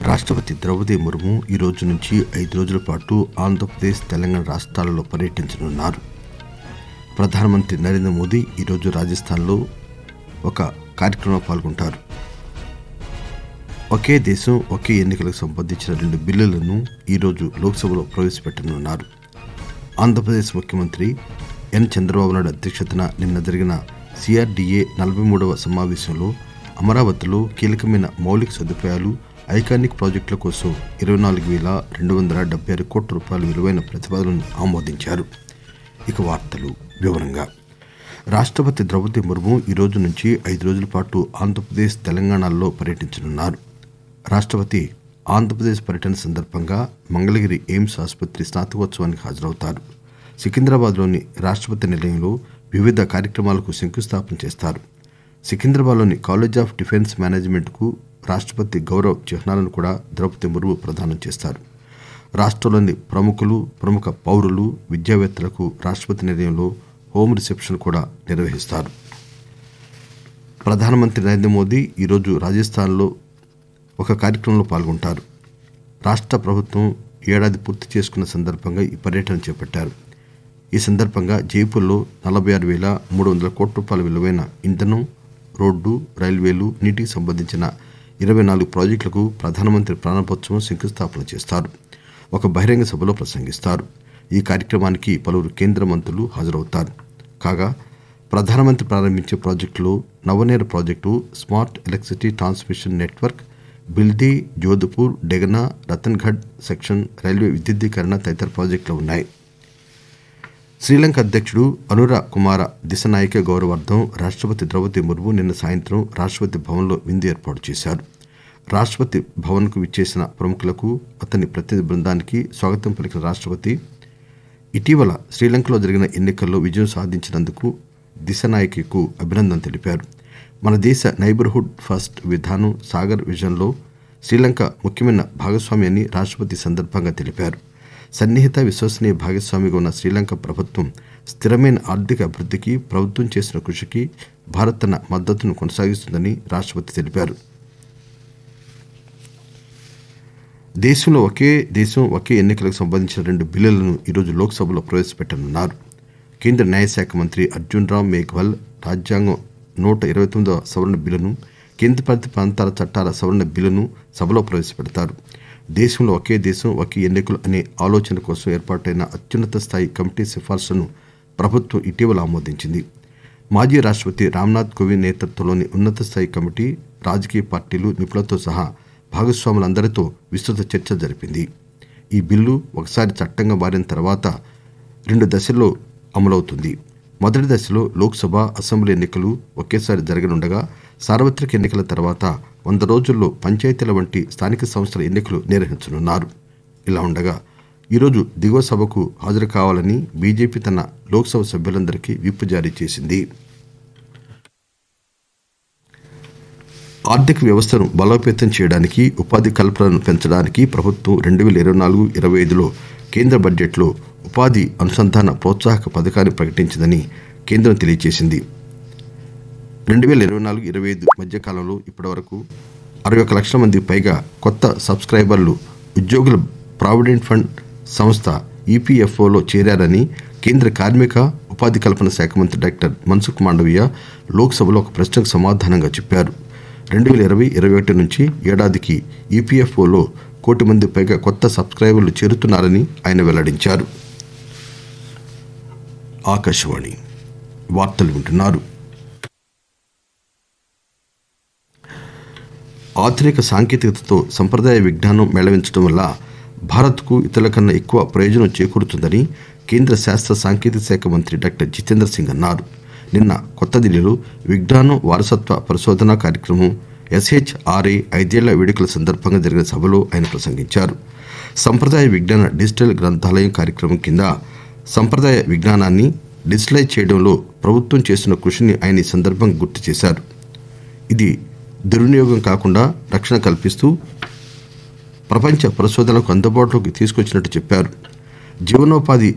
రాష్ట్రపతి ద్రౌపది ముర్ము ఈ రోజు నుంచి 5 రోజుల పాటు ఆంధ్రప్రదేశ్, తెలంగాణ రాష్ట్రాలలో పర్యటించనున్నారు. ప్రధానమంత్రి నరేంద్ర మోదీ ఈరోజు రాజస్థాన్లో ఒక కార్యక్రమంలో పాల్గొంటారు. ఒకే దేశం ఒకే ఎన్నికలకు సంబంధించిన 2 బిల్లులను ఈరోజు లోక్సభలో ప్రవేశపెట్టనున్నారు. ఆంధ్రప్రదేశ్ ముఖ్యమంత్రి ఎన్ చంద్రబాబు నాయుడు అధ్యక్షతన నిన్న జరిగిన CRDA 43వ సమావేశంలో అమరావతిలో కీలకమైన మౌలిక సదుపాయాలు, ఐకానిక్ ప్రాజెక్టుల కోసం 24,276 కోట్ల రూపాయల విలువైన ప్రతిపాదనలను ఆమోదించారు. ఇక వార్తలు వివరంగా. రాష్ట్రపతి ద్రౌపది ముర్ము ఈ రోజు నుంచి 5 రోజుల పాటు ఆంధ్రప్రదేశ్, తెలంగాణలో పర్యటించనున్నారు. రాష్ట్రపతి ఆంధ్రప్రదేశ్ పర్యటన సందర్భంగా మంగళగిరి ఎయిమ్స్ ఆసుపత్రి స్నాతకోత్సవానికి హాజరవుతారు. సికింద్రాబాద్లోని రాష్ట్రపతి నిలయంలో వివిధ కార్యక్రమాలకు శంకుస్థాపన చేస్తారు. సికింద్రాబాద్లోని కాలేజ్ ఆఫ్ డిఫెన్స్ మేనేజ్మెంట్కు రాష్ట్రపతి గౌరవ చిహ్నాలను కూడా ద్రౌపది ముర్ము ప్రదానం చేస్తారు. రాష్ట్రంలోని ప్రముఖ పౌరులు, విద్యావేత్తలకు రాష్ట్రపతి నిలయంలో హోమ్ రిసెప్షన్ కూడా నిర్వహిస్తారు. ప్రధానమంత్రి నరేంద్ర మోదీ ఈరోజు రాజస్థాన్లో ఒక కార్యక్రమంలో పాల్గొంటారు. రాష్ట్ర ప్రభుత్వం ఏడాది పూర్తి చేసుకున్న సందర్భంగా ఈ పర్యటన చేపట్టారు. ఈ సందర్భంగా జైపూర్లో 46,300 కోట్ల రూపాయల విలువైన ఇంధనం, రోడ్డు, రైల్వేలు, నీటికి సంబంధించిన 24 ప్రాజెక్టులకు ప్రధానమంత్రి ప్రారంభోత్సవం, శంకుస్థాపన చేస్తారు. ఒక బహిరంగ సభలో ప్రసంగిస్తారు. ఈ కార్యక్రమానికి పలువురు కేంద్ర మంత్రులు హాజరవుతారు. కాగా ప్రధానమంత్రి ప్రారంభించే ప్రాజెక్టులో నవనేర project, smart electricity transmission network, Bildi, Jodhpur, Degana, Ratangarh section railway విద్యుద్దీకరణ తదితర ప్రాజెక్టులు ఉన్నాయి. శ్రీలంక అధ్యక్షుడు అనురా కుమార దిశనాయక గౌరవార్థం రాష్ట్రపతి ద్రౌపది ముర్ము నిన్న సాయంత్రం రాష్ట్రపతి భవన్లో విందు ఏర్పాటు చేశారు. రాష్ట్రపతి భవన్కు విచ్చేసిన ప్రముఖులకు, అతని ప్రతినిధి బృందానికి స్వాగతం పలికిన రాష్ట్రపతి ఇటీవల శ్రీలంకలో జరిగిన ఎన్నికల్లో విజయం సాధించినందుకు దిశనాయకకు అభినందన తెలిపారు. మన దేశ నైబర్హుడ్ ఫస్ట్ విధానం సాగర్ విజన్లో శ్రీలంక ముఖ్యమైన భాగస్వామి అని రాష్ట్రపతి సందర్భంగా తెలిపారు. సన్నిహిత, విశ్వసనీయ భాగస్వామిగా ఉన్న శ్రీలంక ప్రభుత్వం స్థిరమైన ఆర్థిక అభివృద్ధికి ప్రభుత్వం చేసిన కృషికి భారత్ తన మద్దతును కొనసాగిస్తుందని రాష్ట్రపతి తెలిపారు. దేశంలో ఒకే దేశం ఒకే ఎన్నికలకు సంబంధించిన 2 బిల్లులను ఈరోజు లోక్సభలో ప్రవేశపెట్టనున్నారు. కేంద్ర న్యాయశాఖ మంత్రి అర్జున్ రామ్ మేఘ్వాల్ రాజ్యాంగం 129వ సవరణ బిల్లును, కేంద్రపాలిత ప్రాంతాల చట్టాల సవరణ బిల్లును సభలో ప్రవేశపెడతారు. దేశంలో ఒకే దేశం ఒకే ఎన్నికలు అనే ఆలోచన కోసం ఏర్పాటైన అత్యున్నత స్థాయి కమిటీ సిఫార్సులను ప్రభుత్వం ఇటీవల ఆమోదించింది. మాజీ రాష్ట్రపతి రామ్నాథ్ కోవింద్ నేతృత్వంలోని ఉన్నత స్థాయి కమిటీ రాజకీయ పార్టీలు, నిపుణులతో సహా భాగస్వాములందరితో విస్తృత చర్చలు జరిపింది. ఈ బిల్లు ఒకసారి చట్టంగా మారిన తర్వాత 2 దశల్లో అమలవుతుంది. మొదటి దశలో లోక్సభ, అసెంబ్లీ ఎన్నికలు ఒకేసారి జరగనుండగా, సార్వత్రిక ఎన్నికల తర్వాత 100 రోజుల్లో పంచాయతీల వంటి స్థానిక సంస్థల ఎన్నికలు నిర్వహించనున్నారు. ఇలా ఉండగా ఈరోజు దిగువ సభకు హాజరు కావాలని బీజేపీ తన లోక్సభ సభ్యులందరికీ విప్ జారీ చేసింది. ఆర్థిక వ్యవస్థను బలోపేతం చేయడానికి, ఉపాధి కల్పనను పెంచడానికి ప్రభుత్వం 2024-25లో కేంద్ర బడ్జెట్లో ఉపాధి అనుసంధాన ప్రోత్సాహక పథకాన్ని ప్రకటించిందని కేంద్రం తెలియజేసింది. 2024-25 మధ్యకాలంలో ఇప్పటివరకు 61 లక్షల మందికి పైగా కొత్త సబ్స్క్రైబర్లు ఉద్యోగుల ప్రావిడెంట్ ఫండ్ సంస్థ EPFOలో చేరారని కేంద్ర కార్మిక, ఉపాధి కల్పన శాఖ మంత్రి డాక్టర్ మన్సుఖ్ మాండవీయ లోక్సభలో ఒక ప్రశ్నకు సమాధానంగా చెప్పారు. 2020-21 నుంచి ఏడాదికి EPFOలో 1 కోటి మంది పైగా కొత్త సబ్స్క్రైబర్లు చేరుతున్నారని ఆయన వెల్లడించారు. ఆకాశవాణి వార్తలు వింటున్నారు. ఆధునిక సాంకేతికతతో సంప్రదాయ విజ్ఞానం మేళవించడం వల్ల భారత్కు ఇతరుల కన్నా ఎక్కువ ప్రయోజనం చేకూరుతుందని కేంద్ర శాస్త్ర సాంకేతిక శాఖ మంత్రి డాక్టర్ జితేంద్ర సింగ్ అన్నారు. నిన్న కొత్త ఢిల్లీలో విజ్ఞానం వారసత్వ పరిశోధన కార్యక్రమం SHRA 5 ఏళ్ల వేడుకల సందర్భంగా జరిగిన సభలో ఆయన ప్రసంగించారు. సంప్రదాయ విజ్ఞాన డిజిటల్ గ్రంథాలయం కార్యక్రమం కింద సంప్రదాయ విజ్ఞానాన్ని డిజిటలైజ్ చేయడంలో ప్రభుత్వం చేస్తున్న కృషిని ఆయన ఈ సందర్భంగా గుర్తు చేశారు. ఇది దుర్వినియోగం కాకుండా రక్షణ కల్పిస్తూ ప్రపంచ పరిశోధనలకు అందుబాటులోకి తీసుకొచ్చినట్టు చెప్పారు. జీవనోపాధి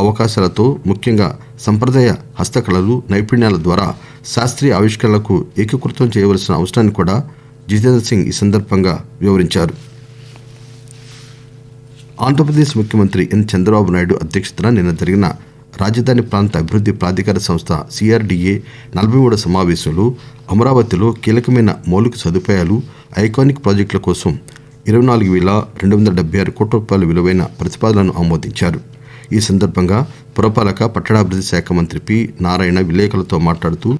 అవకాశాలతో, ముఖ్యంగా సంప్రదాయ హస్తకళలు, నైపుణ్యాల ద్వారా శాస్త్రీయ ఆవిష్కరణలకు ఏకీకృతం చేయవలసిన అవసరాన్ని కూడా జితేంద్ర సింగ్ ఈ సందర్భంగా వివరించారు. ఆంధ్రప్రదేశ్ ముఖ్యమంత్రి ఎన్ చంద్రబాబు నాయుడు అధ్యక్షతన నిన్న జరిగిన రాజధాని ప్రాంత అభివృద్ది ప్రాధికార సంస్థ సిఆర్డీఏ 43వ సమావేశంలో అమరావతిలో కీలకమైన మౌలిక సదుపాయాలు, ఐకానిక్ ప్రాజెక్టుల కోసం 24,276 కోట్ల రూపాయల విలువైన ప్రతిపాదనలను ఆమోదించారు. ఈ సందర్భంగా పురపాలక పట్టణాభివృద్ధి శాఖ మంత్రి పి నారాయణ విలేకరులతో మాట్లాడుతూ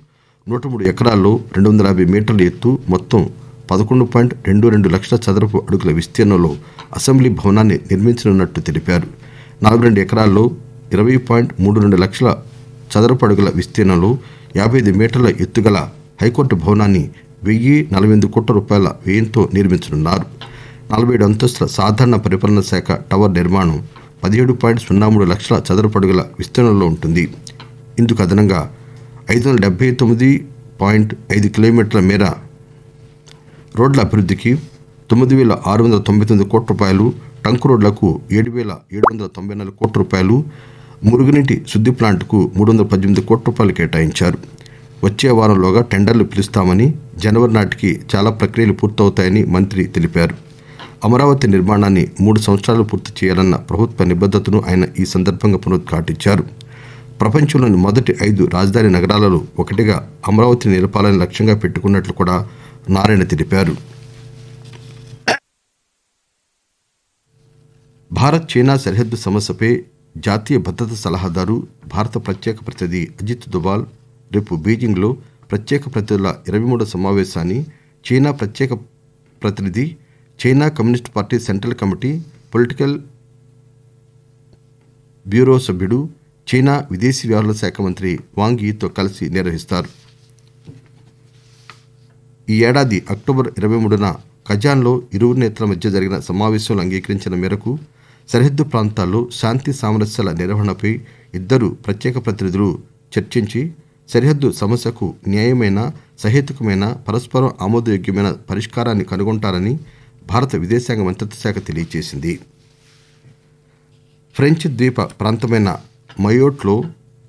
103 ఎకరాల్లో 250 మీటర్ల ఎత్తు, మొత్తం 11.22 లక్షల చదరపు అడుగుల విస్తీర్ణంలో అసెంబ్లీ భవనాన్ని నిర్మించనున్నట్టు తెలిపారు. 42 ఎకరాల్లో 20.32 లక్షల చదరపు అడుగుల విస్తీర్ణంలో 55 మీటర్ల ఎత్తుగల హైకోర్టు భవనాన్ని 1,048 కోట్ల రూపాయల వ్యయంతో నిర్మించనున్నారు. 47 అంతస్తుల సాధారణ పరిపాలన శాఖ టవర్ నిర్మాణం 17.03 లక్షల చదరపు అడుగుల విస్తీర్ణంలో ఉంటుంది. ఇందుకు అదనంగా 579.5 కిలోమీటర్ల మేర రోడ్ల అభివృద్ధికి 9,699 కోట్ల రూపాయలు, టంక్ రోడ్లకు 7,794 కోట్ల రూపాయలు, మురుగునీటి శుద్ధి ప్లాంట్కు 318 కోట్ల రూపాయలు కేటాయించారు. వచ్చే వారంలోగా టెండర్లు పిలుస్తామని, జనవరి నాటికి చాలా ప్రక్రియలు పూర్తవుతాయని మంత్రి తెలిపారు. అమరావతి నిర్మాణాన్ని 3 సంవత్సరాలు పూర్తి చేయాలన్న ప్రభుత్వ నిబద్ధతను ఆయన ఈ సందర్భంగా పునరుద్ఘాటించారు. ప్రపంచంలోని మొదటి 5 రాజధాని నగరాలలో ఒకటిగా అమరావతిని నిలపాలని లక్ష్యంగా పెట్టుకున్నట్లు కూడా నారాయణ తెలిపారు. భారత్ చైనా సరిహద్దు సమస్యపై జాతీయ భద్రతా సలహాదారు, భారత ప్రత్యేక ప్రతినిధి అజిత్ దోవాల్ రేపు బీజింగ్లో ప్రత్యేక ప్రతినిధుల 23వ సమావేశాన్ని చైనా ప్రత్యేక ప్రతినిధి, China communist party central committee political bureau సభ్యుడు, చైనా విదేశీ వ్యవహారాల శాఖ మంత్రి వాంగ్ యీతో కలిసి నిర్వహిస్తారు. ఈ ఏడాది అక్టోబర్ 23న కజాన్లో ఇరువురు నేతల మధ్య జరిగిన సమావేశంలో అంగీకరించిన మేరకు సరిహద్దు ప్రాంతాల్లో శాంతి సామరస్యాల నిర్వహణపై ఇద్దరు ప్రత్యేక ప్రతినిధులు చర్చించి సరిహద్దు సమస్యకు న్యాయమైన, సహేతుకమైన, పరస్పరం ఆమోదయోగ్యమైన పరిష్కారాన్ని కనుగొంటారని భారత విదేశాంగ మంత్రిత్వ శాఖ తెలియజేసింది. ఫ్రెంచ్ ద్వీప ప్రాంతమైన మయోట్లో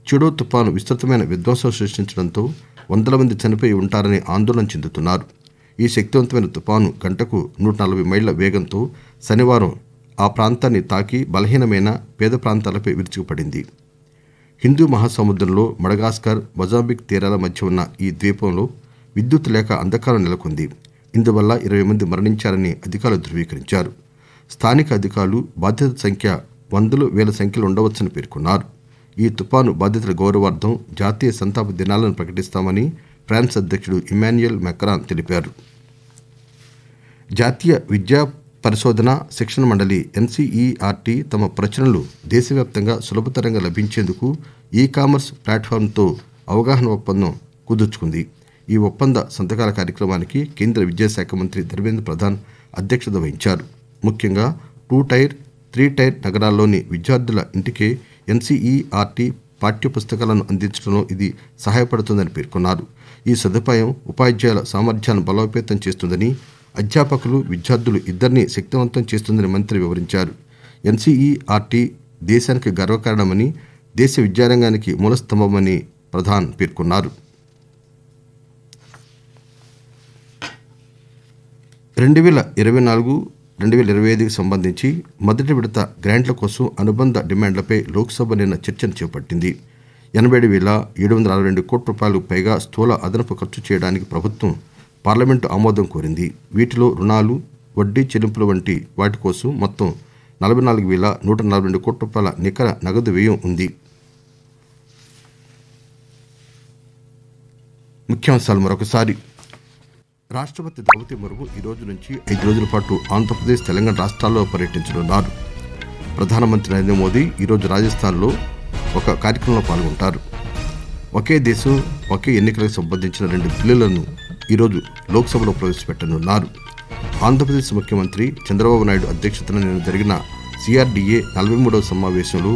చిడో తుపాను విస్తృతమైన విధ్వంసం సృష్టించడంతో వందల మంది చనిపోయి ఉంటారని ఆందోళన చెందుతున్నారు. ఈ శక్తివంతమైన తుపాను గంటకు 140 మైళ్ల వేగంతో శనివారం ఆ ప్రాంతాన్ని తాకి బలహీనమైన పేద ప్రాంతాలపై విరుచుకుపడింది. హిందూ మహాసముద్రంలో మడగాస్కర్, మొజాంబిక్ తీరాల మధ్య ఉన్న ఈ ద్వీపంలో విద్యుత్ లేక అంధకారం నెలకొంది. ఇందువల్ల 20 మంది మరణించారని అధికారులు ధృవీకరించారు. స్థానిక అధికారులు బాధితుల సంఖ్య వందలు, వేల సంఖ్యలో ఉండవచ్చని పేర్కొన్నారు. ఈ తుపాను బాధితుల గౌరవార్థం జాతీయ సంతాప దినాలను ప్రకటిస్తామని ఫ్రాన్స్ అధ్యక్షుడు ఇమాన్యుయల్ మెక్రాన్ తెలిపారు. జాతీయ విద్యా పరిశోధన శిక్షణ మండలి ఎన్సీఈఆర్టీ తమ ప్రచురణలు దేశవ్యాప్తంగా సులభతరంగా లభించేందుకు ఈ-కామర్స్ ప్లాట్ఫామ్తో అవగాహన ఒప్పందం కుదుర్చుకుంది. ఈ ఒప్పంద సంతకాల కార్యక్రమానికి కేంద్ర విద్యాశాఖ మంత్రి ధర్మేంద్ర ప్రధాన్ అధ్యక్షత వహించారు. ముఖ్యంగా 2 టైర్, 3 టైర్ నగరాల్లోని విద్యార్థుల ఇంటికే ఎన్సీఈఆర్టీ పాఠ్య పుస్తకాలను అందించడంలో ఇది సహాయపడుతుందని పేర్కొన్నారు. ఈ సదుపాయం ఉపాధ్యాయుల సామర్థ్యాన్ని బలోపేతం చేస్తుందని, అధ్యాపకులు, విద్యార్థులు ఇద్దరినీ శక్తివంతం చేస్తుందని మంత్రి వివరించారు. ఎన్సీఈఆర్టీ దేశానికి గర్వకారణమని, దేశ విద్యారంగానికి మూలస్తంభమని ప్రధాన్ పేర్కొన్నారు. 2024-2025కి సంబంధించి మొదటి విడత గ్రాంట్ల కోసం అనుబంధ డిమాండ్లపై లోక్సభ నిన్న చర్చను చేపట్టింది. 87,762 కోట్ల రూపాయలకు పైగా స్థూల అదనపు ఖర్చు చేయడానికి ప్రభుత్వం పార్లమెంటు ఆమోదం కోరింది. వీటిలో రుణాలు, వడ్డీ చెల్లింపుల వంటి వాటి కోసం మొత్తం 44,142 కోట్ల రూపాయల నికర నగదు వ్యయం ఉంది. ముఖ్యాంశాలు మరొకసారి. రాష్ట్రపతి ద్రౌపది ముర్ము ఈ రోజు నుంచి 5 రోజుల పాటు ఆంధ్రప్రదేశ్, తెలంగాణ రాష్ట్రాల్లో పర్యటించనున్నారు. ప్రధానమంత్రి నరేంద్ర మోదీ ఈరోజు రాజస్థాన్లో ఒక కార్యక్రమంలో పాల్గొంటారు. ఒకే దేశం, ఒకే ఎన్నికలకు సంబంధించిన 2 బిల్లులను ఈరోజు లోక్సభలో ప్రవేశపెట్టనున్నారు. ఆంధ్రప్రదేశ్ ముఖ్యమంత్రి చంద్రబాబు నాయుడు అధ్యక్షతన నిన్న జరిగిన సిఆర్డీఏ 43వ సమావేశంలో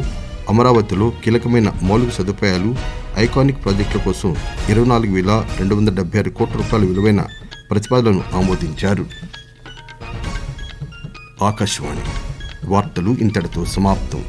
అమరావతిలో కీలకమైన మౌలిక సదుపాయాలు, ఐకానిక్ ప్రాజెక్టుల కోసం 24,276 కోట్ల రూపాయల విలువైన ప్రతిపాదనలను ఆమోదించారు. ఆకాశవాణి వార్తలు ఇంతటితో సమాప్తం.